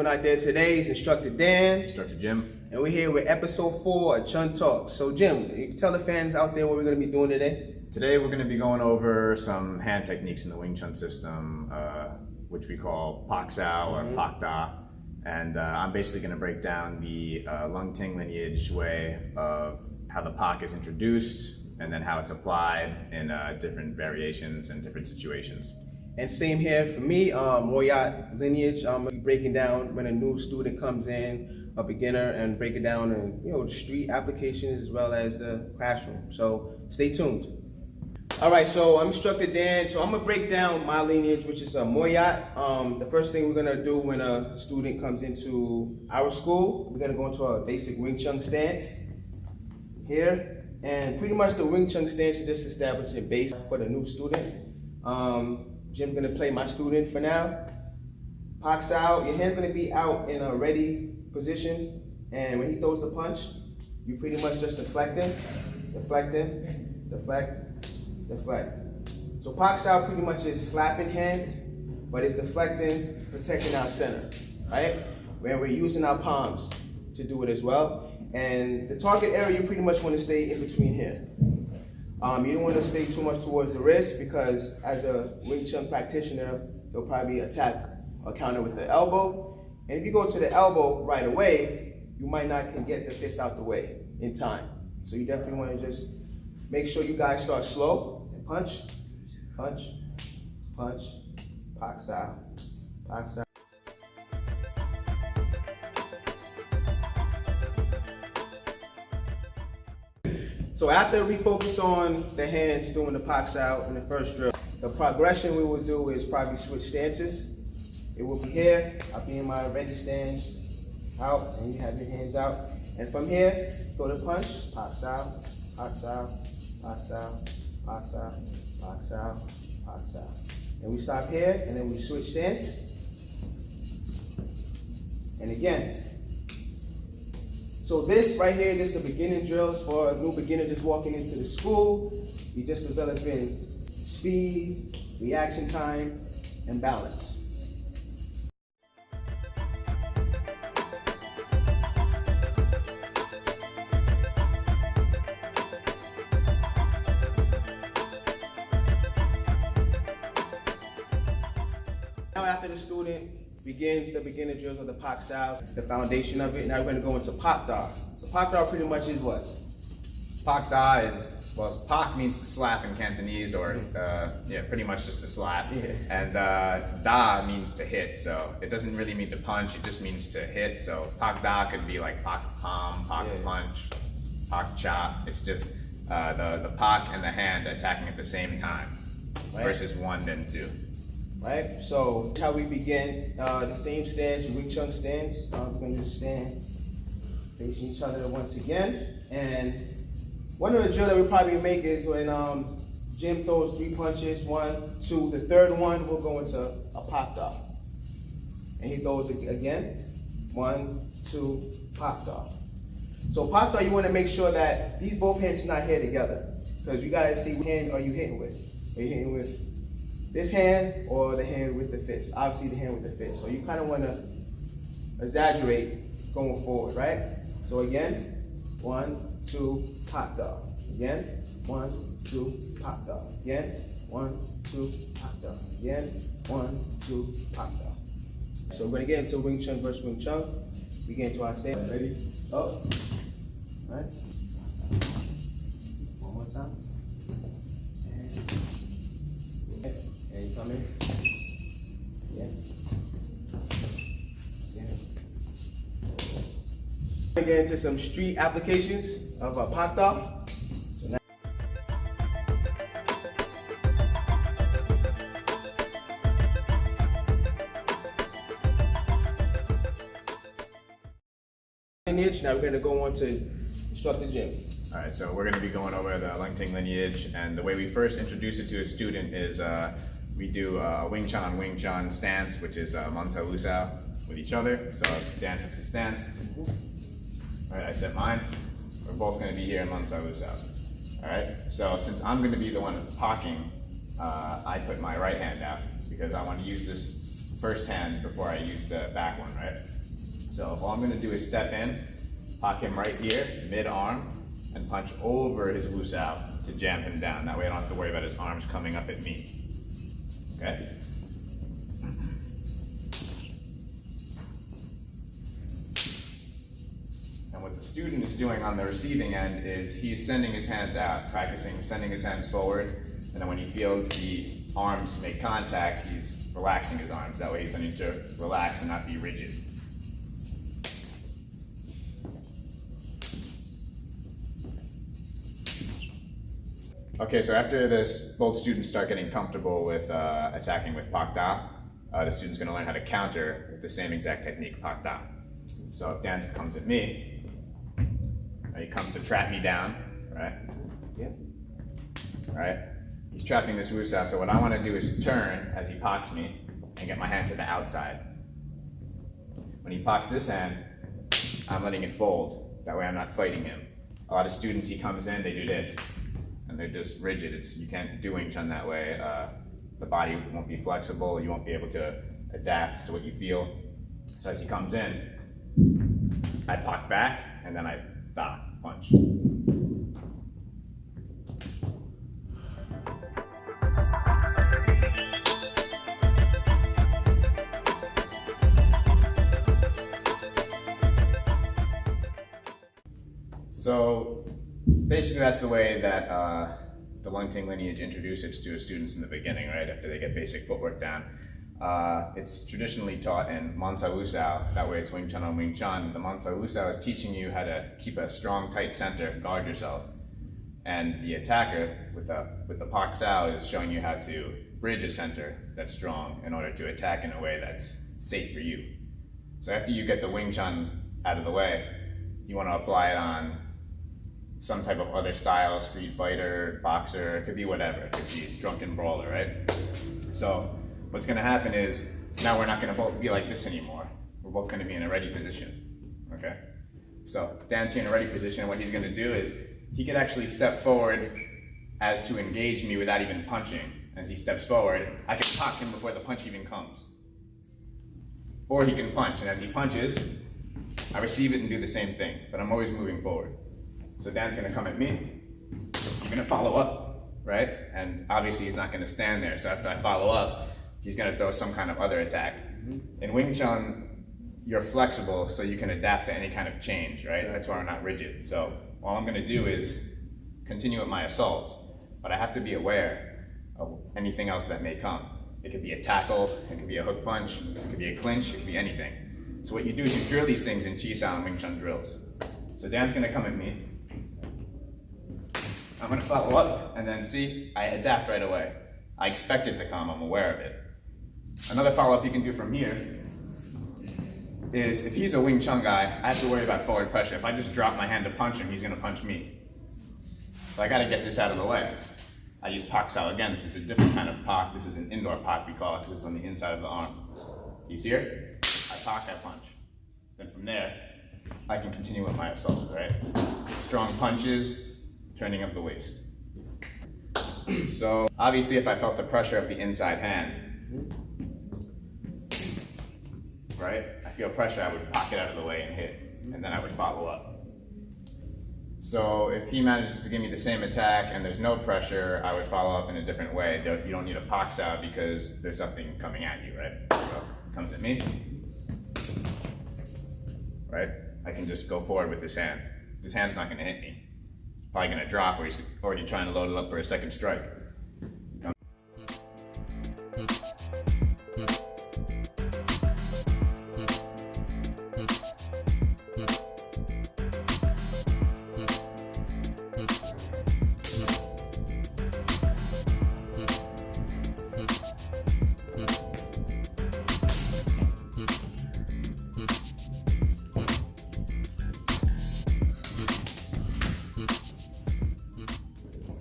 doing out there today is Instructor Dan. Instructor Jim. And we're here with episode 4 of Chun Talk. So Jim, you can tell the fans out there what we're going to be doing today? Today we're going to be going over some hand techniques in the Wing Tsun system, which we call Pak Sao or Pak Da. And I'm basically going to break down the Lung Ting lineage way of how the Pak is introduced and then how it's applied in different variations and different situations. And same here for me, Moyat lineage. I'm gonna be breaking down when a new student comes in, a beginner, and break it down in the street applications as well as the classroom. So stay tuned. All right, so I'm Instructor Dan. So I'm gonna break down my lineage, which is a Moyat. The first thing we're gonna do when a student comes into our school, we're gonna go into a basic Wing Tsun stance here. And pretty much the Wing Tsun stance is just establishing a base for the new student. Jim's gonna play my student for now. Pak Sao, your hand's gonna be out in a ready position, and when he throws the punch, you pretty much just deflect him, deflect. So Pak Sao pretty much is slapping hand, but it's deflecting, protecting our center, right? Where we're using our palms to do it as well. And the target area, you pretty much wanna stay in between here. You don't want to stay too much towards the wrist because as a Wing Tsun practitioner, you'll probably attack or counter with the elbow. And if you go to the elbow right away, you might not can get the fist out the way in time. So you definitely want to just make sure you guys start slow and punch, punch, punch, Pak Sao, Pak Sao. So after we focus on the hands doing the Pak Sao in the first drill, the progression we will do is probably switch stances. It will be here, I'll be in my ready stance, out, and you have your hands out. And from here, throw the punch, Pak Sao, Pak Sao, Pak Sao, Pak Sao, Pak Sao, Pak Sao. And we stop here, and then we switch stance. And again. So this right here, this is the beginning drills for a new beginner just walking into the school. You're just developing speed, reaction time, and balance. Now after the student begins the beginner drills of the Pak Sao, the foundation of it. Now we're going to go into Pak Da. So Pak Da pretty much is what? Pak Da is, well, Pak means to slap in Cantonese, or pretty much just to slap. Yeah. And Da means to hit, so it doesn't really mean to punch, it just means to hit. So Pak Da could be like Pak Palm, Pak Punch, Pak Chop. It's just the Pak and the hand attacking at the same time, versus one then two. Right, so how we begin, the same stance, Wing Tsun stance. We're going to just stand facing each other once again. And one of the drills that we probably make is when Jim throws 3 punches, 1, 2. The third one, we'll go into a Pak Da. And he throws it again, 1, 2, Pak Da. So Pak Da, you want to make sure that these both hands are not here together, because you got to see what hand are you hitting with. Are you hitting with this hand or the hand with the fist? Obviously the hand with the fist. So you kind of want to exaggerate going forward, right? So again, 1, 2, Pak Da. Again, 1, 2, Pak Da. Again, 1, 2, Pak Da. Again, 1, 2, Pak Da. So we're going to get into Wing Tsun versus Wing Tsun. We get into our stance. Ready? Up. All right. One more time. And you come in. Yeah. We're going to get into some street applications of a Pak Da. So now we're going to go on to Instructor Jim. All right, so we're going to be going over the Lung Ting lineage, and the way we first introduce it to a student is we do a Wing Tsun on Wing Tsun stance, which is Man Sao Lu Sao with each other. So Dan sets his stance. All right, I set mine. We're both going to be here in Man Sao Lu Sao. All right, so since I'm going to be the one pocking, I put my right hand out because I want to use this first hand before I use the back one, right? So all I'm gonna do is step in, lock him right here, mid-arm, and punch over his wusao to jam him down. That way I don't have to worry about his arms coming up at me. Okay? And what the student is doing on the receiving end is he's sending his hands out, practicing sending his hands forward, and then when he feels the arms make contact, he's relaxing his arms. That way he's starting to relax and not be rigid. Okay, so after this, both students start getting comfortable with attacking with Pak Da. The student's going to learn how to counter with the same exact technique, Pak Da. So if Dan comes at me, he comes to trap me down, right? Yeah. Right? He's trapping this wusao, so what I want to do is turn as he poks me and get my hand to the outside. When he poks this hand, I'm letting it fold. That way I'm not fighting him. A lot of students, he comes in, they do this, and they're just rigid. You can't do Wing Chun that way. The body won't be flexible. You won't be able to adapt to what you feel. So as he comes in, I pak back, and then I da, punch. So basically that's the way that the Lungting lineage introduces to students in the beginning, right, after they get basic footwork down. It's traditionally taught in Mansa Wusao, that way it's Wing Chun on Wing Chun. The Mansa Wusao is teaching you how to keep a strong, tight center, guard yourself. And the attacker with the Pak Sao is showing you how to bridge a center that's strong in order to attack in a way that's safe for you. So after you get the Wing Chun out of the way, you want to apply it on some type of other style, street fighter, boxer, it could be whatever, it could be drunken brawler, right? So what's gonna happen is, now we're not gonna both be like this anymore. We're both gonna be in a ready position, okay? So Dan's here in a ready position, what he's gonna do is, he could actually step forward as to engage me without even punching. As he steps forward, I can pock him before the punch even comes. Or he can punch, and as he punches, I receive it and do the same thing, but I'm always moving forward. So Dan's gonna come at me, I'm gonna follow up, right? And obviously he's not gonna stand there, so after I follow up, he's gonna throw some kind of other attack. In Wing Chun, you're flexible, so you can adapt to any kind of change, right? That's why we're not rigid. So all I'm gonna do is continue with my assault, but I have to be aware of anything else that may come. It could be a tackle, it could be a hook punch, it could be a clinch, it could be anything. So what you do is you drill these things in Chi Sao and Wing Chun drills. So Dan's gonna come at me, I'm gonna follow up, and then see, I adapt right away. I expect it to come, I'm aware of it. Another follow-up you can do from here is, if he's a Wing Chun guy, I have to worry about forward pressure. If I just drop my hand to punch him, he's gonna punch me. So I gotta get this out of the way. I use Pak Sao again, this is a different kind of Pak. This is an indoor Pak, we call it, because it's on the inside of the arm. He's here, I Pak, I punch. Then from there, I can continue with my assault, right? Strong punches, turning up the waist. So obviously if I felt the pressure of the inside hand, right? I feel pressure, I would pocket out of the way and hit, and then I would follow up. So if he manages to give me the same attack and there's no pressure, I would follow up in a different way. You don't need a Pak Sao because there's something coming at you, right? So he comes at me, right? I can just go forward with this hand. This hand's not gonna hit me. Probably gonna drop, or he's already trying to load it up for a second strike.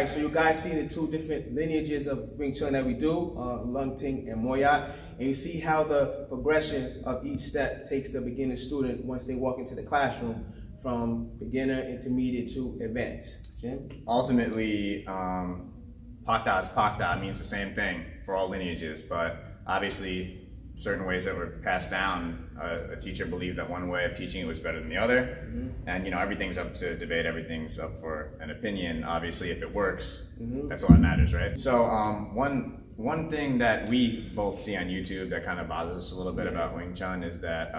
So you guys see the two different lineages of Wing Chun that we do, Lungting and Moyat, and you see how the progression of each step takes the beginner student once they walk into the classroom from beginner, intermediate to advanced. Jim? Ultimately, Pak Da is Pak Da, means the same thing for all lineages, but obviously certain ways that were passed down. A teacher believed that one way of teaching it was better than the other, and everything's up to debate. Everything's up for an opinion. Obviously, if it works, that's all that matters, right? So one thing that we both see on YouTube that kind of bothers us a little bit about Wing Chun is that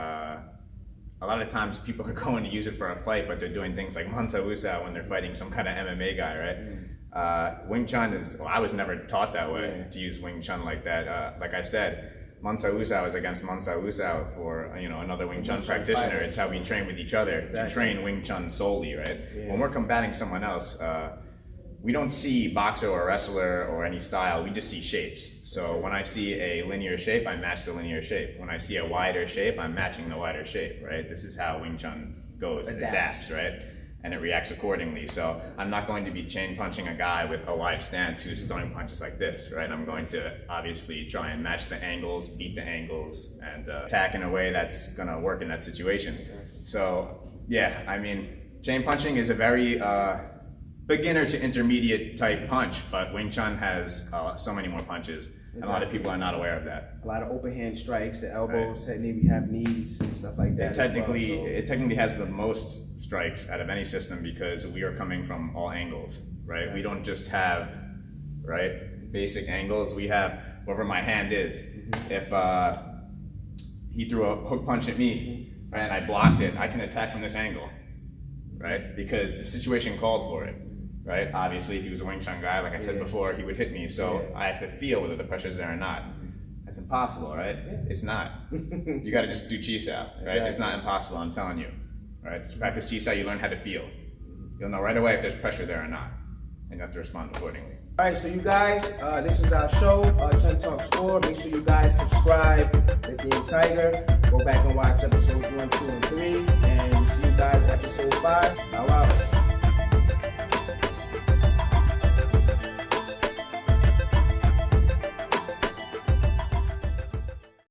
a lot of times people are going to use it for a fight, but they're doing things like Mansa Wusa when they're fighting some kind of MMA guy, right? Wing Chun is, I was never taught that way, to use Wing Chun like that. Like I said, Mansa Wusa is against Mansa Wusa for another Wing Chun practitioner. It's how we train with each other to train Wing Chun solely, right? When we're combating someone else, we don't see boxer or wrestler or any style, we just see shapes. So when I see a linear shape, I match the linear shape. When I see a wider shape, I'm matching the wider shape, right? This is how Wing Chun goes, it adapts, right? And it reacts accordingly. So I'm not going to be chain punching a guy with a wide stance who's throwing punches like this, right? I'm going to obviously try and match the angles, beat the angles, and attack in a way that's gonna work in that situation. So yeah, I mean, chain punching is a very beginner to intermediate type punch, but Wing Chun has so many more punches, and a lot of people are not aware of that. A lot of open hand strikes, the elbows, maybe have knees and stuff like that. It technically has the most strikes out of any system because we are coming from all angles, right? We don't just have, basic angles. We have wherever my hand is. If he threw a hook punch at me, right, and I blocked it, I can attack from this angle, right? Because the situation called for it. Right? Obviously, if he was a Wing Chun guy, like I said before, he would hit me. So I have to feel whether the pressure's there or not. That's impossible, right? It's not. You got to just do chi sao, right? It's not impossible, I'm telling you. Right? Just practice chi sao, you learn how to feel. You'll know right away if there's pressure there or not, and you have to respond accordingly. All right, so you guys, this is our show, Chun Talks 4. Make sure you guys subscribe, Lithium-Tiger. Go back and watch episodes 1, 2, and 3, and